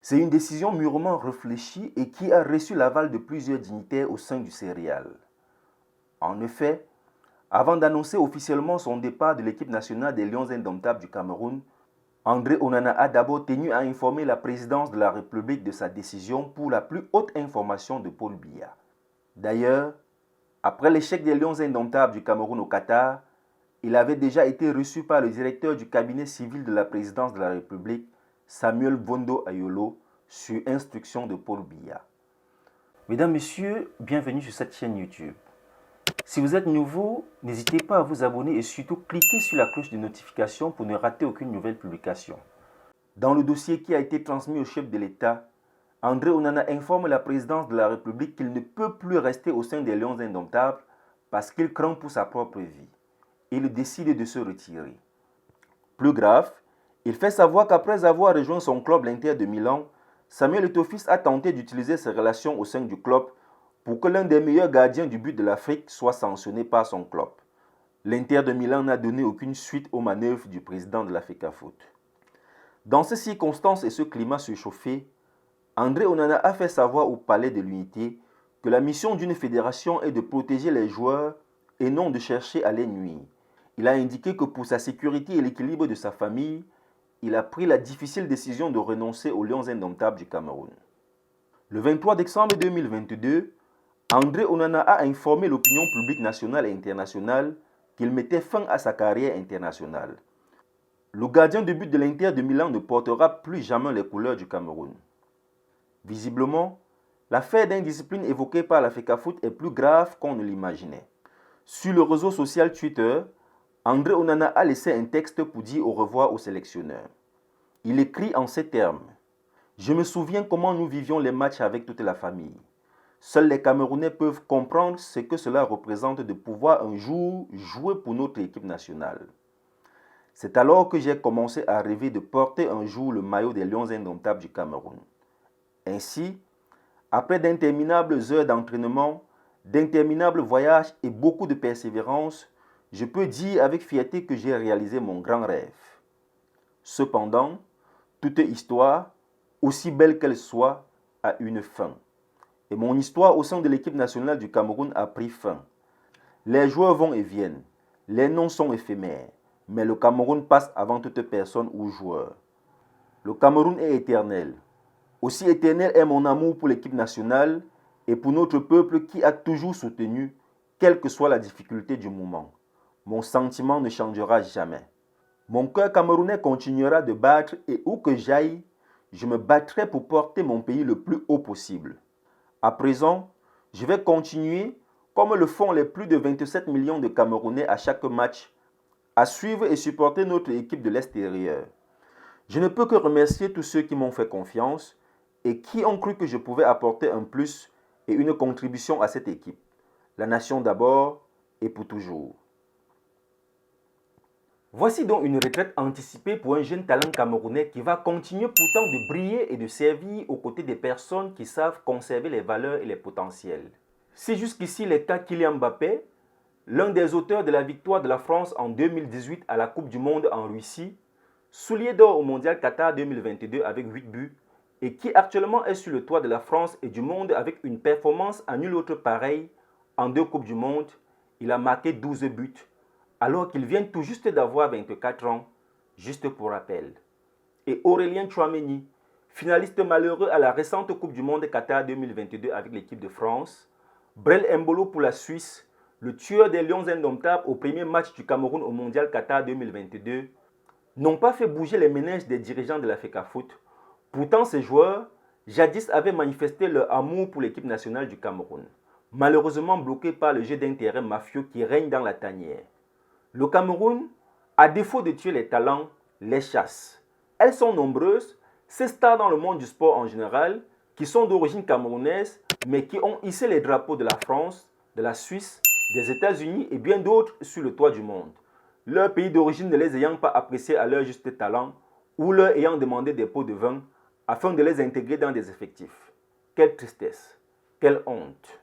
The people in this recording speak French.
C'est une décision mûrement réfléchie et qui a reçu l'aval de plusieurs dignitaires au sein du céréal. En effet, avant d'annoncer officiellement son départ de l'équipe nationale des Lions indomptables du Cameroun, André Onana a d'abord tenu à informer la présidence de la République de sa décision pour la plus haute information de Paul Biya. D'ailleurs, après l'échec des Lions indomptables du Cameroun au Qatar, il avait déjà été reçu par le directeur du cabinet civil de la présidence de la République, Samuel Bondo Ayolo, sur instruction de Paul Biya. Mesdames, Messieurs, bienvenue sur cette chaîne YouTube. Si vous êtes nouveau, n'hésitez pas à vous abonner et surtout cliquez sur la cloche de notification pour ne rater aucune nouvelle publication. Dans le dossier qui a été transmis au chef de l'État, André Onana informe la présidence de la République qu'il ne peut plus rester au sein des Lions indomptables parce qu'il craint pour sa propre vie. Il décide de se retirer. Plus grave, il fait savoir qu'après avoir rejoint son club, l'Inter de Milan, Samuel Eto'o a tenté d'utiliser ses relations au sein du club pour que l'un des meilleurs gardiens du but de l'Afrique soit sanctionné par son club. L'Inter de Milan n'a donné aucune suite aux manœuvres du président de la FECAFOOT. Dans ces circonstances et ce climat surchauffé, André Onana a fait savoir au Palais de l'Unité que la mission d'une fédération est de protéger les joueurs et non de chercher à les nuire. Il a indiqué que pour sa sécurité et l'équilibre de sa famille, il a pris la difficile décision de renoncer aux Lions indomptables du Cameroun. Le 23 décembre 2022, André Onana a informé l'opinion publique nationale et internationale qu'il mettait fin à sa carrière internationale. Le gardien de but de l'Inter de Milan ne portera plus jamais les couleurs du Cameroun. Visiblement, l'affaire d'indiscipline évoquée par la FECAFOOT est plus grave qu'on ne l'imaginait. Sur le réseau social Twitter, André Onana a laissé un texte pour dire au revoir au sélectionneur. Il écrit en ces termes: « Je me souviens comment nous vivions les matchs avec toute la famille. Seuls les Camerounais peuvent comprendre ce que cela représente de pouvoir un jour jouer pour notre équipe nationale. C'est alors que j'ai commencé à rêver de porter un jour le maillot des Lions indomptables du Cameroun. Ainsi, après d'interminables heures d'entraînement, d'interminables voyages et beaucoup de persévérance, je peux dire avec fierté que j'ai réalisé mon grand rêve. Cependant, toute histoire, aussi belle qu'elle soit, a une fin. Et mon histoire au sein de l'équipe nationale du Cameroun a pris fin. Les joueurs vont et viennent, les noms sont éphémères, mais le Cameroun passe avant toute personne ou joueur. Le Cameroun est éternel. Aussi éternel est mon amour pour l'équipe nationale et pour notre peuple qui a toujours soutenu, quelle que soit la difficulté du moment. Mon sentiment ne changera jamais. Mon cœur camerounais continuera de battre et où que j'aille, je me battrai pour porter mon pays le plus haut possible. À présent, je vais continuer, comme le font les plus de 27 millions de Camerounais à chaque match, à suivre et supporter notre équipe de l'extérieur. Je ne peux que remercier tous ceux qui m'ont fait confiance et qui ont cru que je pouvais apporter un plus et une contribution à cette équipe. La nation d'abord et pour toujours. » Voici donc une retraite anticipée pour un jeune talent camerounais qui va continuer pourtant de briller et de servir aux côtés des personnes qui savent conserver les valeurs et les potentiels. Si jusqu'ici les cas Kylian Mbappé, l'un des auteurs de la victoire de la France en 2018 à la Coupe du Monde en Russie, soulier d'or au Mondial Qatar 2022 avec 8 buts, et qui actuellement est sur le toit de la France et du monde avec une performance à nul autre pareil en 2 Coupes du Monde, il a marqué 12 buts, alors qu'il vient tout juste d'avoir 24 ans, juste pour rappel. Et Aurélien Tchouaméni, finaliste malheureux à la récente Coupe du Monde Qatar 2022 avec l'équipe de France, Brel Embolo pour la Suisse, le tueur des Lions indomptables au premier match du Cameroun au Mondial Qatar 2022, n'ont pas fait bouger les méninges des dirigeants de la FECAFOOT. Pourtant, ces joueurs, jadis, avaient manifesté leur amour pour l'équipe nationale du Cameroun, malheureusement bloqués par le jeu d'intérêt mafieux qui règne dans la tanière. Le Cameroun, à défaut de tuer les talents, les chasse. Elles sont nombreuses, ces stars dans le monde du sport en général, qui sont d'origine camerounaise, mais qui ont hissé les drapeaux de la France, de la Suisse, des États-Unis et bien d'autres sur le toit du monde. Leur pays d'origine ne les ayant pas appréciés à leur juste talent ou leur ayant demandé des pots de vin afin de les intégrer dans des effectifs. Quelle tristesse, quelle honte.